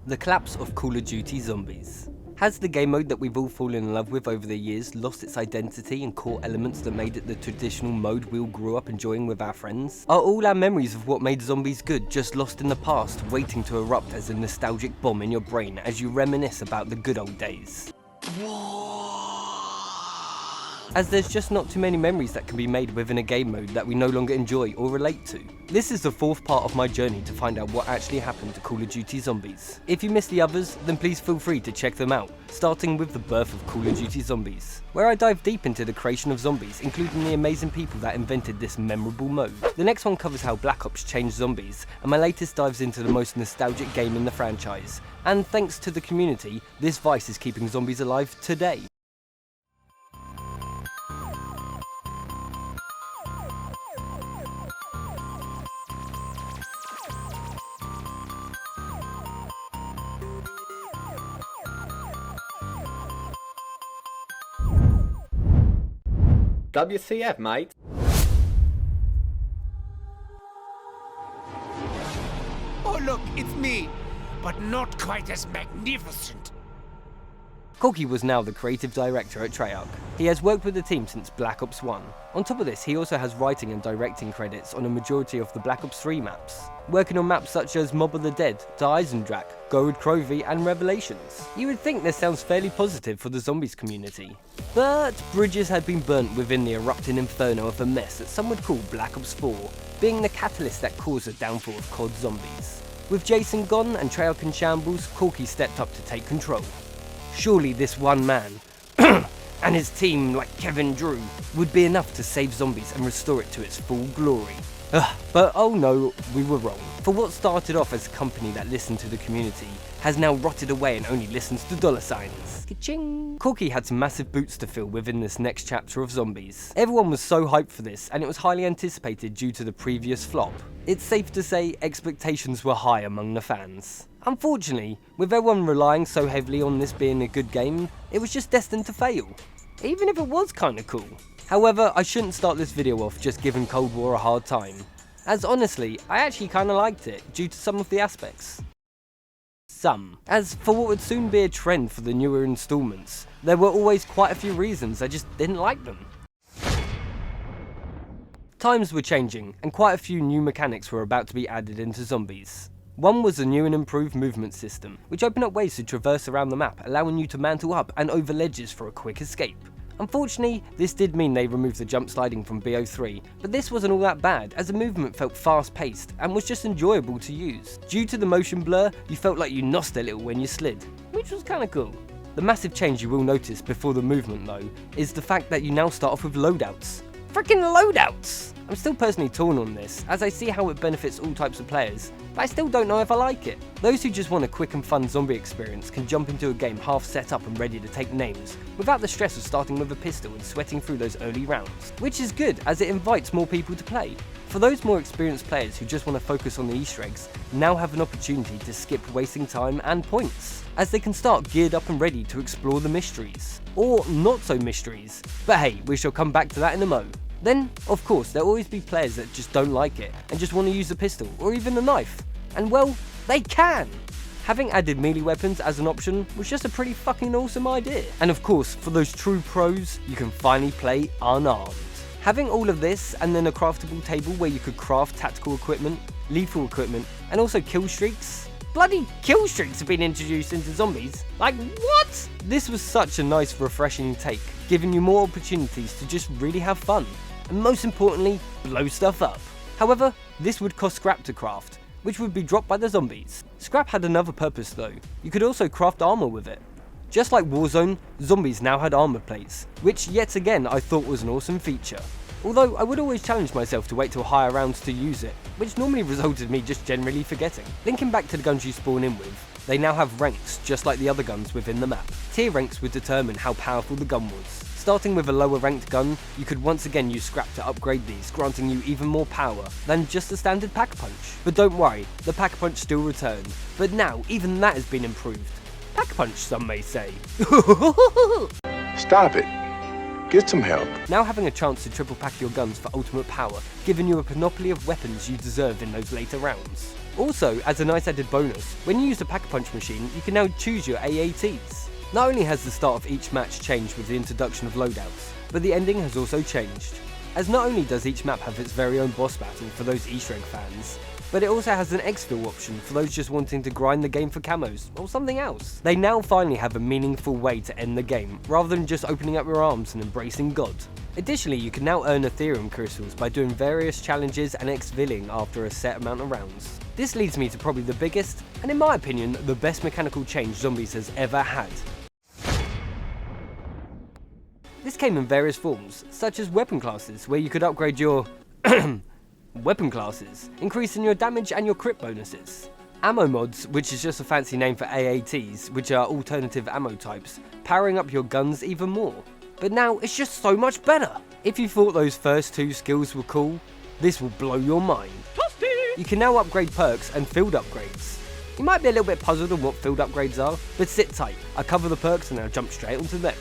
The collapse of Call of Duty Zombies. Has the game mode that we've all fallen in love with over the years lost its identity and core elements that made it the traditional mode we all grew up enjoying with our friends? Are all our memories of what made zombies good just lost in the past, waiting to erupt as a nostalgic bomb in your brain as you reminisce about the good old days? As there's just not too many memories that can be made within a game mode that we no longer enjoy or relate to. This is the fourth part of my journey to find out what actually happened to Call of Duty Zombies. If you missed the others, then please feel free to check them out, starting with the birth of Call of Duty Zombies, where I dive deep into the creation of zombies, including the amazing people that invented this memorable mode. The next one covers how Black Ops changed zombies, and my latest dives into the most nostalgic game in the franchise. And thanks to the community, this vice is keeping zombies alive today. WCF, mate. Oh look, it's me, but not quite as magnificent. Corky was now the creative director at Treyarch. He has worked with the team since Black Ops 1. On top of this, he also has writing and directing credits on a majority of the Black Ops 3 maps, working on maps such as Mob of the Dead, Die Eisendrache, Gold Crovey and Revelations. You would think this sounds fairly positive for the zombies community. But bridges had been burnt within the erupting inferno of a mess that some would call Black Ops 4, being the catalyst that caused the downfall of COD zombies. With Jason gone and Treyarch in shambles, Corky stepped up to take control. Surely this one man, and his team like Kevin Drew, would be enough to save zombies and restore it to its full glory. But oh no, we were wrong. For what started off as a company that listened to the community, has now rotted away and only listens to dollar signs. Ka-ching! Corky had some massive boots to fill within this next chapter of zombies. Everyone was so hyped for this, and it was highly anticipated due to the previous flop. It's safe to say expectations were high among the fans. Unfortunately, with everyone relying so heavily on this being a good game, it was just destined to fail, even if it was kinda cool. However, I shouldn't start this video off just giving Cold War a hard time, as honestly, I actually kinda liked it due to some of the aspects. As for what would soon be a trend for the newer installments, there were always quite a few reasons I just didn't like them. Times were changing, and quite a few new mechanics were about to be added into zombies. One was a new and improved movement system, which opened up ways to traverse around the map, allowing you to mantle up and over ledges for a quick escape. Unfortunately, this did mean they removed the jump sliding from BO3, but this wasn't all that bad, as the movement felt fast paced and was just enjoyable to use. Due to the motion blur, you felt like you nosed a little when you slid, which was kinda cool. The massive change you will notice before the movement though, is the fact that you now start off with loadouts. Freaking loadouts! I'm still personally torn on this, as I see how it benefits all types of players, but I still don't know if I like it. Those who just want a quick and fun zombie experience can jump into a game half set up and ready to take names, without the stress of starting with a pistol and sweating through those early rounds, which is good as it invites more people to play. For those more experienced players who just want to focus on the Easter eggs, now have an opportunity to skip wasting time and points, as they can start geared up and ready to explore the mysteries. Or not so mysteries, but hey, we shall come back to that in a mo. Then, of course, there'll always be players that just don't like it and just want to use a pistol or even a knife. And well, they can! Having added melee weapons as an option was just a pretty fucking awesome idea. And of course, for those true pros, you can finally play unarmed. Having all of this and then a craftable table where you could craft tactical equipment, lethal equipment, and also kill streaks. Bloody kill streaks have been introduced into zombies. Like, what? This was such a nice, refreshing take, giving you more opportunities to just really have fun, and most importantly, blow stuff up. However, this would cost scrap to craft, which would be dropped by the zombies. Scrap had another purpose though. You could also craft armor with it. Just like Warzone, zombies now had armor plates, which yet again I thought was an awesome feature. Although I would always challenge myself to wait till higher rounds to use it, which normally resulted in me just generally forgetting. Linking back to the guns you spawn in with, they now have ranks just like the other guns within the map. Tier ranks would determine how powerful the gun was. Starting with a lower ranked gun, you could once again use scrap to upgrade these, granting you even more power than just a standard Pack-a-Punch. But don't worry, the Pack-a-Punch still returned, but now even that has been improved. Pack-a-Punch, some may say. Stop it. Get some help. Now having a chance to triple pack your guns for ultimate power, giving you a panoply of weapons you deserve in those later rounds. Also, as a nice added bonus, when you use the Pack-a-Punch machine, you can now choose your AATs. Not only has the start of each match changed with the introduction of loadouts, but the ending has also changed. As not only does each map have its very own boss battle for those Easter egg fans, but it also has an exfil option for those just wanting to grind the game for camos, or something else. They now finally have a meaningful way to end the game, rather than just opening up your arms and embracing God. Additionally, you can now earn Ethereum crystals by doing various challenges and exfilling after a set amount of rounds. This leads me to probably the biggest, and in my opinion, the best mechanical change Zombies has ever had. This came in various forms, such as weapon classes, where you could upgrade your weapon classes, increasing your damage and your crit bonuses. Ammo mods, which is just a fancy name for AATs, which are alternative ammo types, powering up your guns even more. But now it's just so much better! If you thought those first two skills were cool, this will blow your mind. You can now upgrade perks and field upgrades. You might be a little bit puzzled on what field upgrades are, but sit tight, I'll cover the perks and I'll jump straight onto them.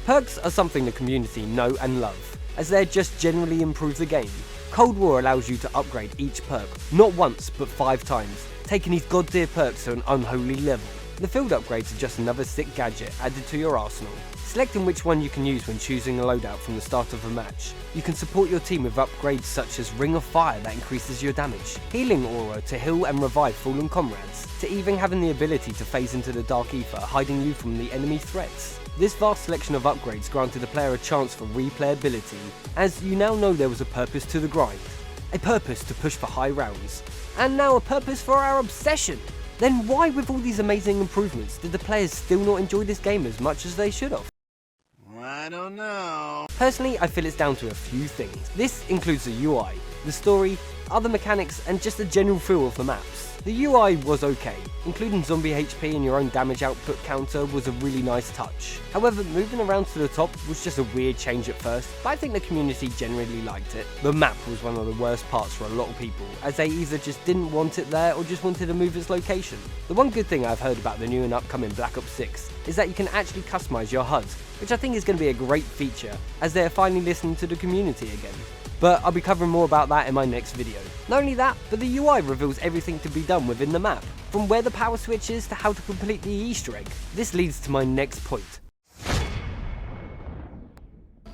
Perks are something the community know and love, as they just generally improve the game. Cold War allows you to upgrade each perk, not once but 5 times, taking these god tier perks to an unholy level. The field upgrades are just another sick gadget added to your arsenal. Selecting which one you can use when choosing a loadout from the start of a match. You can support your team with upgrades such as Ring of Fire that increases your damage, Healing Aura to heal and revive fallen comrades, to even having the ability to phase into the Dark Ether, hiding you from the enemy threats. This vast selection of upgrades granted the player a chance for replayability, as you now know there was a purpose to the grind, a purpose to push for high rounds, and now a purpose for our obsession. Then why, with all these amazing improvements, did the players still not enjoy this game as much as they should have? I don't know. Personally, I feel it's down to a few things. This includes the UI, the story, other mechanics, and just the general feel of the maps. The UI was okay, including zombie HP and your own damage output counter was a really nice touch. However, moving around to the top was just a weird change at first, but I think the community generally liked it. The map was one of the worst parts for a lot of people, as they either just didn't want it there or just wanted to move its location. The one good thing I've heard about the new and upcoming Black Ops 6 is that you can actually customize your HUD, which I think is going to be a great feature, as they are finally listening to the community again. But I'll be covering more about that in my next video. Not only that, but the UI reveals everything to be done within the map, from where the power switch is to how to complete the Easter egg. This leads to my next point.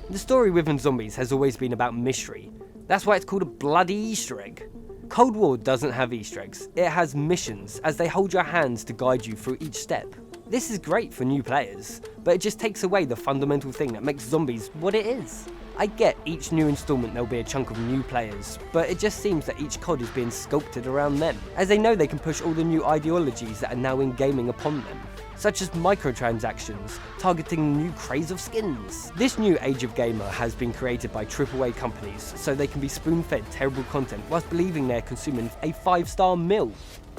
The story within Zombies has always been about mystery. That's why it's called a bloody Easter egg. Cold War doesn't have Easter eggs, it has missions, as they hold your hands to guide you through each step. This is great for new players, but it just takes away the fundamental thing that makes Zombies what it is. I get each new installment there'll be a chunk of new players, but it just seems that each COD is being sculpted around them, as they know they can push all the new ideologies that are now in gaming upon them, such as microtransactions, targeting new craze of skins. This new age of gamer has been created by AAA companies, so they can be spoon-fed terrible content whilst believing they're consuming a 5-star meal.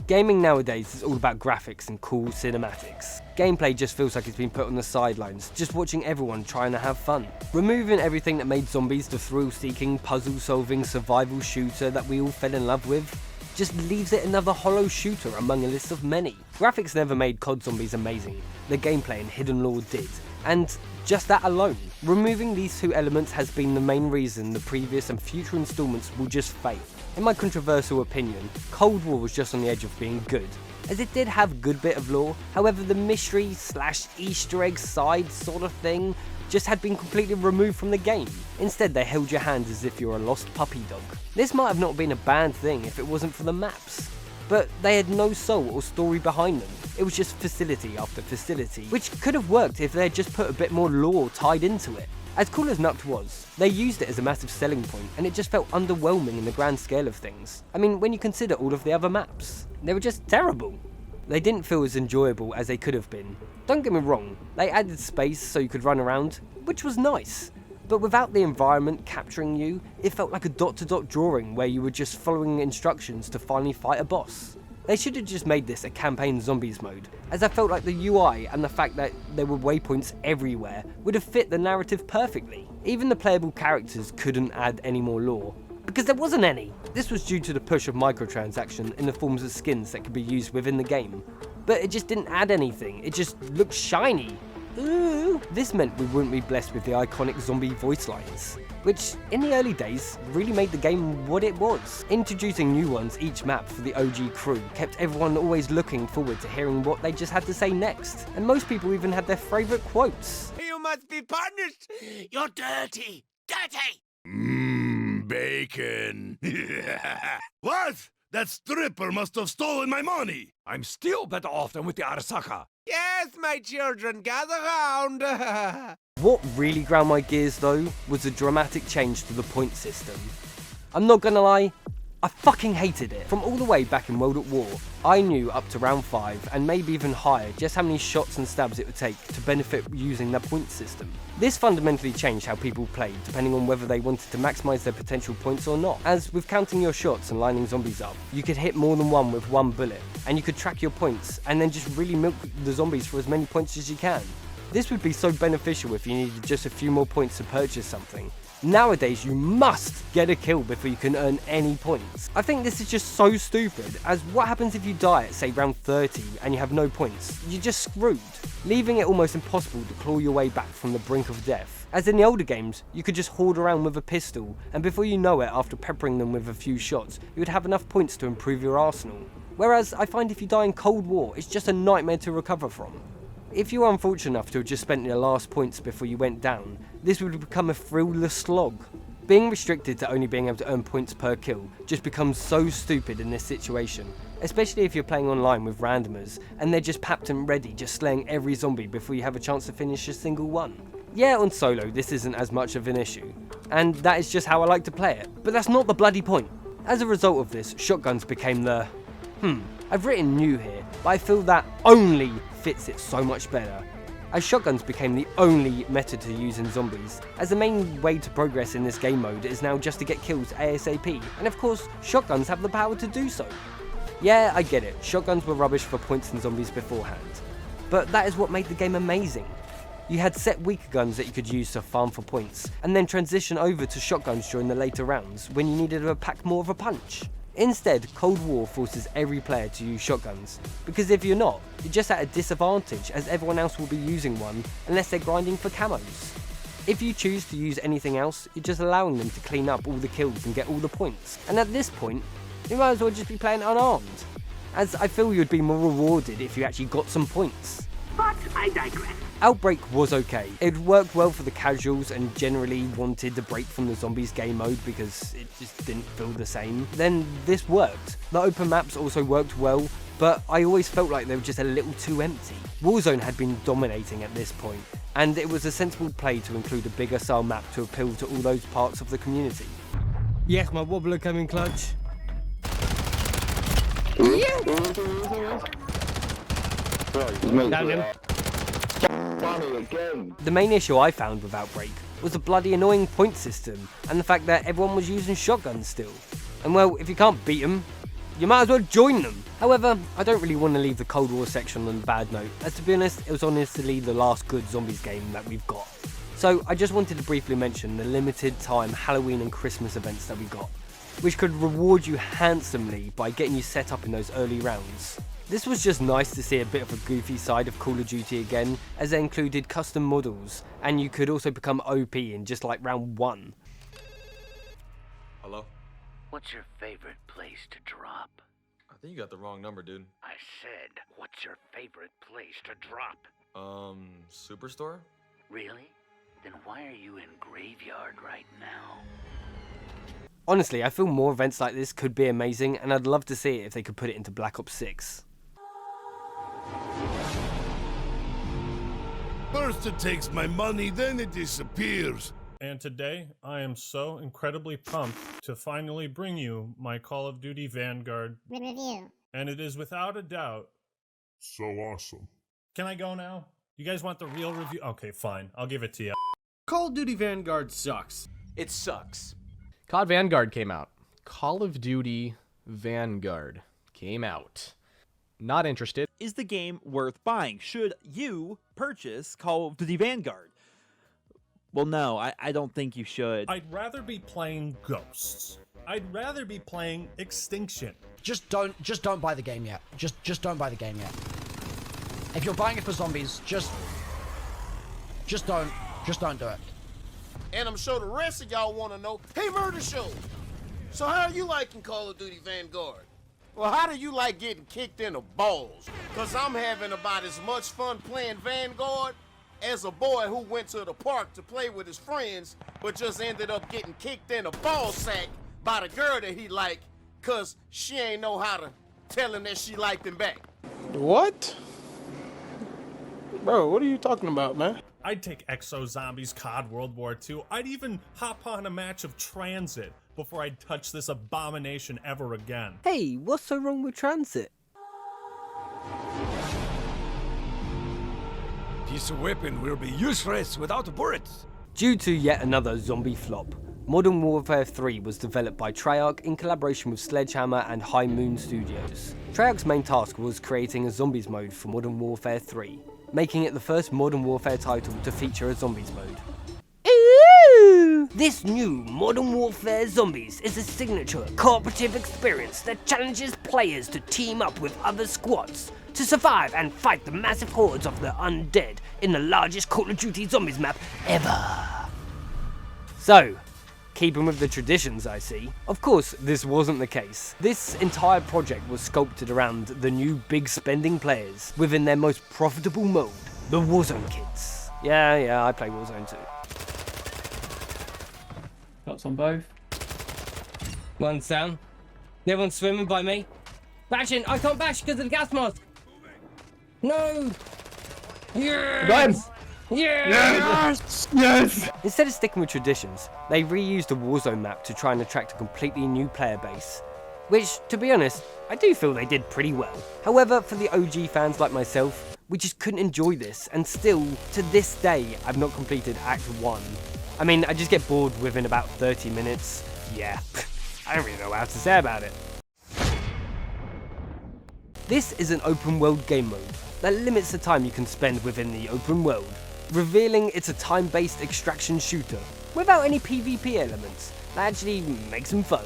Gaming nowadays is all about graphics and cool cinematics. Gameplay just feels like it's been put on the sidelines, just watching everyone trying to have fun. Removing everything that made Zombies the thrill-seeking, puzzle-solving survival shooter that we all fell in love with, just leaves it another hollow shooter among a list of many. Graphics never made COD Zombies amazing, the gameplay and hidden lore did, and just that alone. Removing these two elements has been the main reason the previous and future installments will just fail. In my controversial opinion, Cold War was just on the edge of being good, as it did have a good bit of lore, however the mystery / Easter egg side sort of thing just had been completely removed from the game. Instead they held your hand as if you're a lost puppy dog. This might have not been a bad thing if it wasn't for the maps, but they had no soul or story behind them. It was just facility after facility, which could have worked if they had just put a bit more lore tied into it. As cool as Nukt was, they used it as a massive selling point, and it just felt underwhelming in the grand scale of things. I mean, when you consider all of the other maps, they were just terrible. They didn't feel as enjoyable as they could have been. Don't get me wrong, they added space so you could run around, which was nice. But without the environment capturing you, it felt like a dot-to-dot drawing where you were just following instructions to finally fight a boss. They should have just made this a campaign zombies mode, as I felt like the UI and the fact that there were waypoints everywhere would have fit the narrative perfectly. Even the playable characters couldn't add any more lore, because there wasn't any. This was due to the push of microtransaction in the forms of skins that could be used within the game, but it just didn't add anything, it just looked shiny. ooh. This meant we wouldn't be blessed with the iconic zombie voice lines, which in the early days really made the game what it was. Introducing new ones each map for the OG crew kept everyone always looking forward to hearing what they just had to say next, and most people even had their favourite quotes. You must be punished! You're dirty! Dirty! Bacon. What? That stripper must have stolen my money. I'm still better off than with the Arasaka. Yes, my children, gather round! What really ground my gears though was the dramatic change to the point system. I'm not gonna lie, I fucking hated it. From all the way back in World at War, I knew up to round 5 and maybe even higher just how many shots and stabs it would take to benefit using the point system. This fundamentally changed how people played depending on whether they wanted to maximise their potential points or not, as with counting your shots and lining zombies up, you could hit more than one with one bullet, and you could track your points and then just really milk the zombies for as many points as you can. This would be so beneficial if you needed just a few more points to purchase something. Nowadays, you must get a kill before you can earn any points. I think this is just so stupid, as what happens if you die at say round 30 and you have no points? You're just screwed, leaving it almost impossible to claw your way back from the brink of death. As in the older games, you could just hoard around with a pistol, and before you know it, after peppering them with a few shots, you would have enough points to improve your arsenal. Whereas I find if you die in Cold War, it's just a nightmare to recover from. If you were unfortunate enough to have just spent your last points before you went down, this would become a thrillless slog. Being restricted to only being able to earn points per kill just becomes so stupid in this situation, especially if you're playing online with randomers and they're just papped and ready, just slaying every zombie before you have a chance to finish a single one. Yeah, on solo this isn't as much of an issue, and that is just how I like to play it, but that's not the bloody point. As a result of this, shotguns became the I've written new here, but I feel that only fits it so much better, as shotguns became the only method to use in zombies, as the main way to progress in this game mode is now just to get kills ASAP, and of course, shotguns have the power to do so. Yeah, I get it, shotguns were rubbish for points in zombies beforehand, but that is what made the game amazing. You had set weaker guns that you could use to farm for points, and then transition over to shotguns during the later rounds when you needed to pack more of a punch. Instead, Cold War forces every player to use shotguns, because if you're not, you're just at a disadvantage as everyone else will be using one unless they're grinding for camos. If you choose to use anything else, you're just allowing them to clean up all the kills and get all the points, and at this point, you might as well just be playing unarmed, as I feel you'd be more rewarded if you actually got some points. But I digress. Outbreak was okay. It worked well for the casuals and generally wanted to break from the zombies game mode because it just didn't feel the same. Then this worked. The open maps also worked well, but I always felt like they were just a little too empty. Warzone had been dominating at this point, and it was a sensible play to include a bigger style map to appeal to all those parts of the community. Yes, my wobbler coming clutch. Down him. The main issue I found with Outbreak was the bloody annoying point system and the fact that everyone was using shotguns still. And well, if you can't beat them, you might as well join them. However, I don't really want to leave the Cold War section on a bad note, as to be honest, it was honestly the last good zombies game that we've got. So I just wanted to briefly mention the limited time Halloween and Christmas events that we got, which could reward you handsomely by getting you set up in those early rounds. This was just nice to see a bit of a goofy side of Call of Duty again, as they included custom models, and you could also become OP in just like round 1. Hello? What's your favorite place to drop? I think you got the wrong number, dude. I said, what's your favorite place to drop? Superstore? Really? Then why are you in Graveyard right now? Honestly, I feel more events like this could be amazing, and I'd love to see it if they could put it into Black Ops 6. First it takes my money, then it disappears. And today, I am so incredibly pumped to finally bring you my Call of Duty Vanguard review. And it is without a doubt so awesome. Can I go now? You guys want the real review? Okay, fine. I'll give it to you. Call of Duty Vanguard sucks. It sucks. COD Vanguard came out. Call of Duty Vanguard came out. Not interested. Is the game worth buying? Should you purchase Call of Duty Vanguard? Well, no, I don't think you should. I'd rather be playing Ghosts. I'd rather be playing Extinction. Just don't buy the game yet. Just don't buy the game yet. If you're buying it for zombies, just Just don't do it. And I'm sure the rest of y'all want to know, hey, Murder Show, so how are you liking Call of Duty Vanguard? Well, how do you like getting kicked in the balls? Because I'm having about as much fun playing Vanguard as a boy who went to the park to play with his friends, but just ended up getting kicked in the ball sack by the girl that he liked, because she ain't know how to tell him that she liked him back. What? Bro, what are you talking about, man? I'd take Exo Zombies COD World War II. I'd even hop on a match of Transit before I'd touch this abomination ever again. Hey, what's so wrong with Transit? This weapon will be useless without bullets. Due to yet another zombie flop, Modern Warfare 3 was developed by Treyarch in collaboration with Sledgehammer and High Moon Studios. Treyarch's main task was creating a zombies mode for Modern Warfare 3, making it the first Modern Warfare title to feature a zombies mode. Ooh! This new Modern Warfare Zombies is a signature cooperative experience that challenges players to team up with other squads to survive and fight the massive hordes of the undead in the largest Call of Duty Zombies map ever. So, keeping with the traditions, I see. Of course, this wasn't the case. This entire project was sculpted around the new big spending players within their most profitable mode, the Warzone kids. Yeah, I play Warzone too. Shots on both. One's down. The other one's swimming by me. Bashing! I can't bash because of the gas mask! No! Yes! Yes! Instead of sticking with traditions, they reused the Warzone map to try and attract a completely new player base. Which, to be honest, I do feel they did pretty well. However, for the OG fans like myself, we just couldn't enjoy this, and still, to this day, I've not completed Act 1. I mean, I just get bored within about 30 minutes. Yeah, I don't really know how to say about it. This is an open world game mode that limits the time you can spend within the open world, revealing it's a time-based extraction shooter without any PvP elements that actually makes them fun.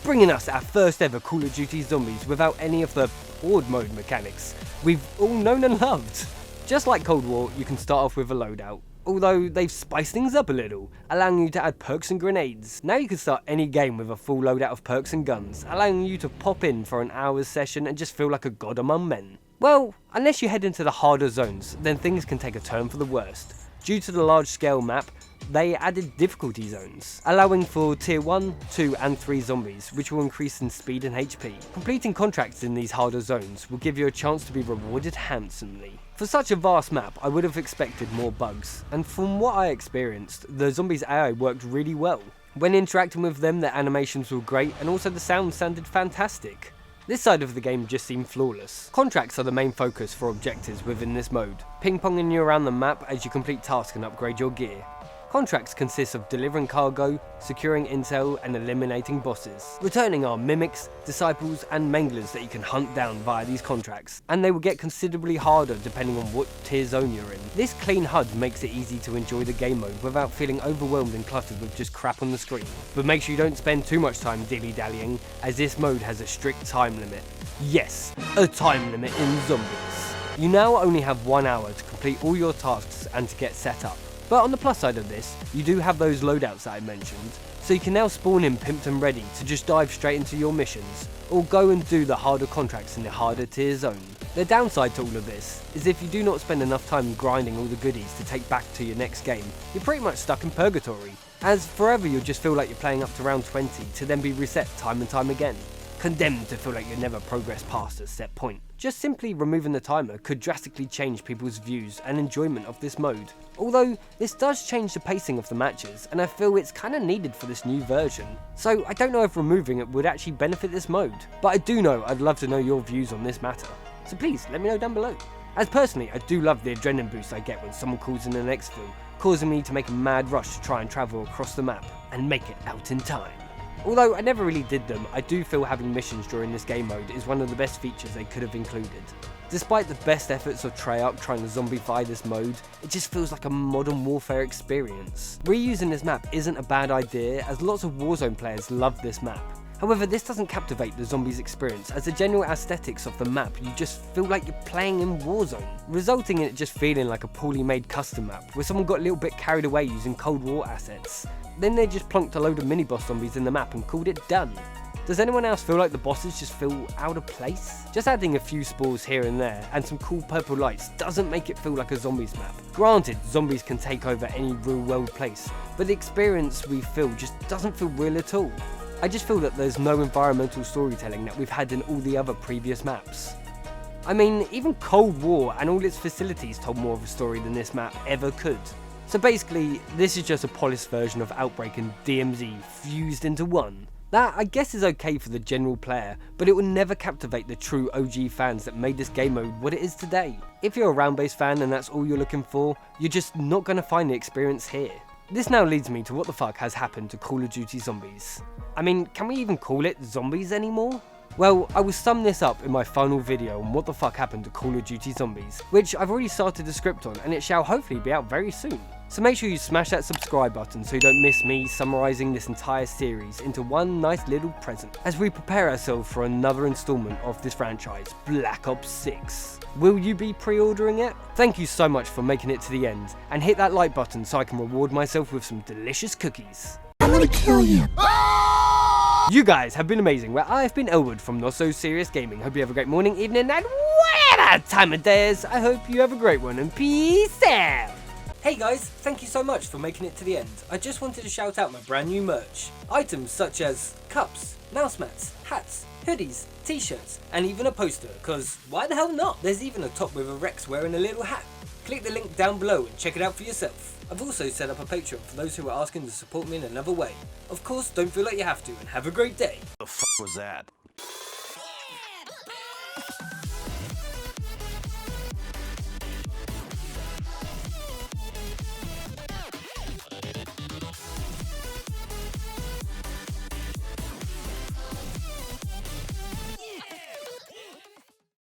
Bringing us our first ever Call of Duty Zombies without any of the horde mode mechanics we've all known and loved. Just like Cold War, you can start off with a loadout, although they've spiced things up a little, allowing you to add perks and grenades. Now you can start any game with a full loadout of perks and guns, allowing you to pop in for an hour's session and just feel like a god among men. Well, unless you head into the harder zones, then things can take a turn for the worst. Due to the large scale map, they added difficulty zones, allowing for tier 1, 2 and 3 zombies, which will increase in speed and HP. Completing contracts in these harder zones will give you a chance to be rewarded handsomely. For such a vast map, I would have expected more bugs, and from what I experienced, the zombies AI worked really well. When interacting with them, their animations were great, and also the sound sounded fantastic. This side of the game just seemed flawless. Contracts are the main focus for objectives within this mode, ping-ponging you around the map as you complete tasks and upgrade your gear. Contracts consist of delivering cargo, securing intel and eliminating bosses. Returning are mimics, disciples and manglers that you can hunt down via these contracts, and they will get considerably harder depending on what tier zone you're in. This clean HUD makes it easy to enjoy the game mode without feeling overwhelmed and cluttered with just crap on the screen. But make sure you don't spend too much time dilly-dallying, as this mode has a strict time limit. Yes, a time limit in Zombies. You now only have 1 hour to complete all your tasks and to get set up. But on the plus side of this, you do have those loadouts that I mentioned, so you can now spawn in pimped and ready to just dive straight into your missions, or go and do the harder contracts in the harder tier zone. The downside to all of this is if you do not spend enough time grinding all the goodies to take back to your next game, you're pretty much stuck in purgatory, as forever you'll just feel like you're playing up to round 20 to then be reset time and time again, condemned to feel like you'll never progress past a set point. Just simply removing the timer could drastically change people's views and enjoyment of this mode. Although, this does change the pacing of the matches, and I feel it's kinda needed for this new version. So I don't know if removing it would actually benefit this mode, but I do know I'd love to know your views on this matter. So please, let me know down below. As personally, I do love the adrenaline boost I get when someone calls in an exfil, causing me to make a mad rush to try and travel across the map, and make it out in time. Although I never really did them, I do feel having missions during this game mode is one of the best features they could have included. Despite the best efforts of Treyarch trying to zombify this mode, it just feels like a Modern Warfare experience. Reusing this map isn't a bad idea, as lots of Warzone players love this map. However, this doesn't captivate the zombies experience, as the general aesthetics of the map, you just feel like you're playing in Warzone, resulting in it just feeling like a poorly made custom map, where someone got a little bit carried away using Cold War assets. Then they just plunked a load of mini-boss zombies in the map and called it done. Does anyone else feel like the bosses just feel out of place? Just adding a few spores here and there and some cool purple lights doesn't make it feel like a zombies map. Granted, zombies can take over any real world place, but the experience we feel just doesn't feel real at all. I just feel that there's no environmental storytelling that we've had in all the other previous maps. I mean, even Cold War and all its facilities told more of a story than this map ever could. So basically, this is just a polished version of Outbreak and DMZ fused into one. That, I guess, is okay for the general player, but it will never captivate the true OG fans that made this game mode what it is today. If you're a round-based fan and that's all you're looking for, you're just not going to find the experience here. This now leads me to what the fuck has happened to Call of Duty Zombies. I mean, can we even call it zombies anymore? Well, I will sum this up in my final video on what the fuck happened to Call of Duty Zombies, which I've already started the script on and it shall hopefully be out very soon. So make sure you smash that subscribe button so you don't miss me summarising this entire series into one nice little present as we prepare ourselves for another installment of this franchise, Black Ops 6. Will you be pre-ordering it? Thank you so much for making it to the end, and hit that like button so I can reward myself with some delicious cookies. I'm gonna kill you. You guys have been amazing, where I've been Elwood from Not So Serious Gaming. Hope you have a great morning, evening, and whatever time of day is. I hope you have a great one, and peace out. Hey guys, thank you so much for making it to the end. I just wanted to shout out my brand new merch. Items such as cups, mouse mats, hats, hoodies, t-shirts, and even a poster, cause why the hell not? There's even a top with a Rex wearing a little hat. Click the link down below and check it out for yourself. I've also set up a Patreon for those who are asking to support me in another way. Of course, don't feel like you have to, and have a great day. The fuck was that?